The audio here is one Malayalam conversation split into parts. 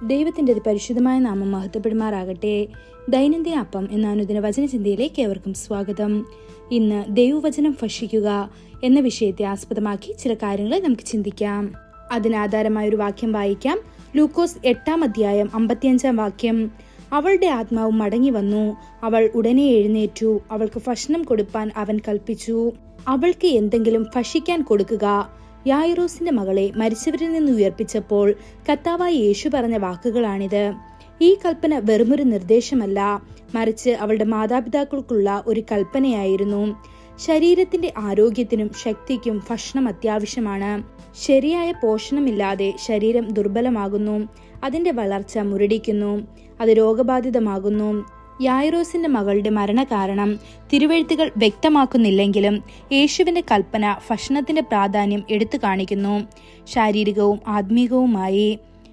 ദൈവത്തിൻ്റെ പരിശുദ്ധമായ നാമം മഹത്വപ്പെടുമാറാകട്ടെ. ദൈനംദിന അപ്പം എന്ന അനുദിന വചനചിന്തയിലേക്ക് ഏവർക്കും സ്വാഗതം. ഇന്ന് ദൈവവചനം ഭക്ഷിക്കുക എന്ന വിഷയത്തെ ആസ്പദമാക്കി ചില കാര്യങ്ങളെ നമുക്ക് ചിന്തിക്കാം. അതിനാധാരമായ ഒരു വാക്യം വായിക്കാം. ലൂക്കോസ് 8-ാം അധ്യായം 55-ാം വാക്യം. അവളുടെ ആത്മാവ് മടങ്ങി വന്നു, അവൾ ഉടനെ എഴുന്നേറ്റു, അവൾക്ക് ഭക്ഷണം കൊടുപ്പാൻ അവൻ കൽപ്പിച്ചു. അവൾക്ക് എന്തെങ്കിലും ഭക്ഷിക്കാൻ കൊടുക്കുക. യായിറോസിന്റെ മകളെ മരിച്ചവരിൽ നിന്ന് ഉയർപ്പിച്ചപ്പോൾ കർത്താവായ യേശു പറഞ്ഞ വാക്കുകളാണിത്. ഈ കൽപ്പന വെറുമൊരു നിർദ്ദേശമല്ല, മറിച്ച് അവളുടെ മാതാപിതാക്കൾക്കുള്ള ഒരു കൽപ്പനയായിരുന്നു. ശരീരത്തിന്റെ ആരോഗ്യത്തിനും ശക്തിക്കും ഭക്ഷണം അത്യാവശ്യമാണ്. ശരിയായ പോഷണമില്ലാതെ ശരീരം ദുർബലമാകുന്നു, അതിന്റെ വളർച്ച മുരടിക്കുന്നു, അത് രോഗബാധിതമാകുന്നു. യായിറോസിന്റെ മകളുടെ മരണകാരണം തിരുവെഴുത്തുകൾ വ്യക്തമാക്കുന്നില്ലെങ്കിലും യേശുവിന്റെ കൽപ്പന ഭക്ഷണത്തിന്റെ പ്രാധാന്യം എടുത്തു കാണിക്കുന്നു. ശാരീരികവും ആത്മീകവുമായി.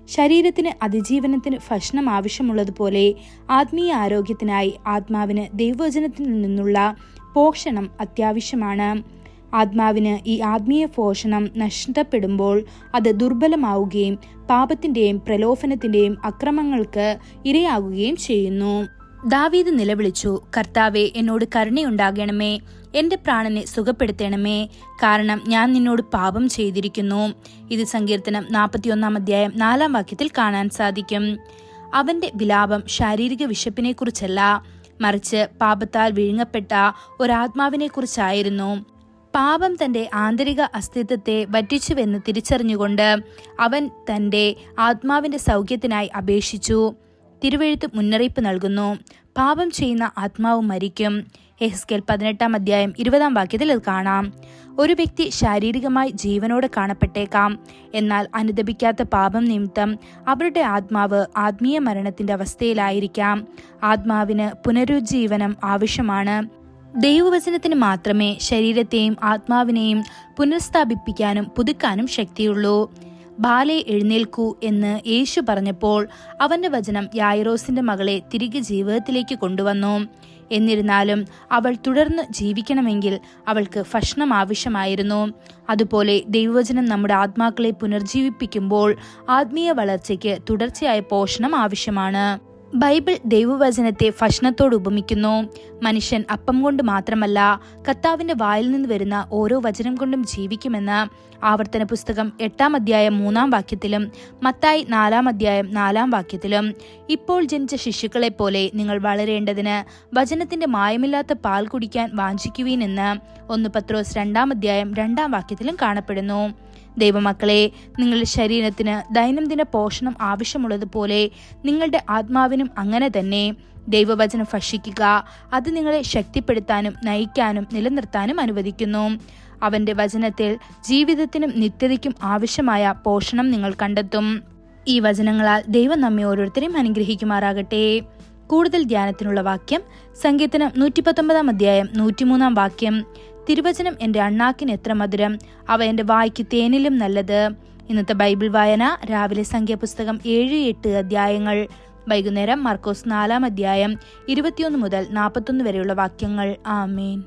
ശരീരത്തിന് അതിജീവനത്തിന് ഭക്ഷണം ആവശ്യമുള്ളതുപോലെ ആത്മീയ ആരോഗ്യത്തിനായി ആത്മാവിന് ദൈവവചനത്തിൽ നിന്നുള്ള പോഷണം അത്യാവശ്യമാണ്. ആത്മാവിന് ഈ ആത്മീയ പോഷണം നഷ്ടപ്പെടുമ്പോൾ അത് ദുർബലമാവുകയും പാപത്തിന്റെയും പ്രലോഭനത്തിന്റെയും അക്രമങ്ങൾക്ക് ഇരയാകുകയും ചെയ്യുന്നു. ദാവീദ് നിലവിളിച്ചു, കർത്താവേ, എന്നോട് കരുണയുണ്ടാകണമേ, എന്റെ പ്രാണനെ സുഖപ്പെടുത്തണമേ, കാരണം ഞാൻ നിന്നോട് പാപം ചെയ്തിരിക്കുന്നു. ഇത് സങ്കീർത്തനം 41-ാം അധ്യായം 4-ാം വാക്യത്തിൽ കാണാൻ സാധിക്കും. അവന്റെ വിലാപം ശാരീരിക വിശപ്പിനെ കുറിച്ചല്ല, മറിച്ച് പാപത്താൽ വിഴുങ്ങപ്പെട്ട ഒരാത്മാവിനെ കുറിച്ചായിരുന്നു. പാപം തന്റെ ആന്തരിക അസ്തിത്വത്തെ വറ്റിച്ചുവെന്ന് തിരിച്ചറിഞ്ഞുകൊണ്ട് അവൻ തന്റെ ആത്മാവിന്റെ സൗഖ്യത്തിനായി അപേക്ഷിച്ചു. തിരുവെഴുത്ത് മുന്നറിയിപ്പ് നൽകുന്നു, പാപം ചെയ്യുന്ന ആത്മാവ് മരിക്കും. എഹെസ്കേൽ 18-ാം അധ്യായം 20-ാം വാക്യത്തിൽ അത് കാണാം. ഒരു വ്യക്തി ശാരീരികമായി ജീവനോടെ കാണപ്പെട്ടേക്കാം, എന്നാൽ അനുദപിക്കാത്ത പാപം നിമിത്തം അവരുടെ ആത്മാവ് ആത്മീയ മരണത്തിന്റെ അവസ്ഥയിലായിരിക്കാം. ആത്മാവിന് പുനരുജ്ജീവനം ആവശ്യമാണ്. ദൈവവചനത്തിന് മാത്രമേ ശരീരത്തെയും ആത്മാവിനെയും പുനഃസ്ഥാപിപ്പിക്കാനും പുതുക്കാനും ശക്തിയുള്ളൂ. ബാലെ, എഴുന്നേൽക്കൂ എന്ന് യേശു പറഞ്ഞപ്പോൾ അവന്റെ വചനം യായിറോസിന്റെ മകളെ തിരികെ ജീവിതത്തിലേക്ക് കൊണ്ടുവന്നു. എന്നിരുന്നാലും അവൾ തുടർന്ന് ജീവിക്കണമെങ്കിൽ അവൾക്ക് ഭക്ഷണം ആവശ്യമായിരുന്നു. അതുപോലെ ദൈവവചനം നമ്മുടെ ആത്മാക്കളെ പുനർജീവിപ്പിക്കുമ്പോൾ ആത്മീയ വളർച്ചയ്ക്ക് തുടർച്ചയായ പോഷണം ആവശ്യമാണ്. ബൈബിൾ ദൈവവചനത്തെ ഭക്ഷണത്തോട് ഉപമിക്കുന്നു. മനുഷ്യൻ അപ്പം കൊണ്ട് മാത്രമല്ല, കർത്താവിന്റെ വായിൽ നിന്ന് വരുന്ന ഓരോ വചനം കൊണ്ടും ജീവിക്കുമെന്ന് ആവർത്തന പുസ്തകം 8-ാം അധ്യായം 3-ാം വാക്യത്തിലും മത്തായി 4-ാം അധ്യായം 4-ാം വാക്യത്തിലും. ഇപ്പോൾ ജനിച്ച ശിശുക്കളെ പോലെ നിങ്ങൾ വളരേണ്ടതിന് വചനത്തിന്റെ മായമില്ലാത്ത പാൽ കുടിക്കാൻ വാഞ്ചിക്കുവീൻ എന്ന് 1 പത്രോസ് 2-ാം അധ്യായം 2-ാം വാക്യത്തിലും കാണപ്പെടുന്നു. ദൈവമക്കളെ, നിങ്ങളുടെ ശരീരത്തിന് ദൈനംദിന പോഷണം ആവശ്യമുള്ളതുപോലെ നിങ്ങളുടെ ആത്മാവിനും അങ്ങനെ തന്നെ. ദൈവവചനം ഭക്ഷിക്കുക. അത് നിങ്ങളെ ശക്തിപ്പെടുത്താനും നയിക്കാനും നിലനിർത്താനും അനുവദിക്കുന്നു. അവന്റെ വചനത്തിൽ ജീവിതത്തിനും നിത്യതയ്ക്കും ആവശ്യമായ പോഷണം നിങ്ങൾ കണ്ടെത്തും. ഈ വചനങ്ങളാൽ ദൈവം നമ്മെ ഓരോരുത്തരെയും അനുഗ്രഹിക്കുമാറാകട്ടെ. കൂടുതൽ ധ്യാനത്തിനുള്ള വാക്യം സങ്കീർത്തനം 119-ാം അധ്യായം 103-ാം വാക്യം. തിരുവചനം എൻ്റെ അണ്ണാക്കിന് എത്ര മധുരം, അവ എൻ്റെ വായ്ക്ക് തേനിലും നല്ലത്. ഇന്നത്തെ ബൈബിൾ വായന രാവിലെ സംഖ്യാപുസ്തകം 7-8 അധ്യായങ്ങൾ, വൈകുന്നേരം മർക്കോസ് 4-ാം അധ്യായം 21 മുതൽ 41 വരെയുള്ള വാക്യങ്ങൾ. ആമേൻ.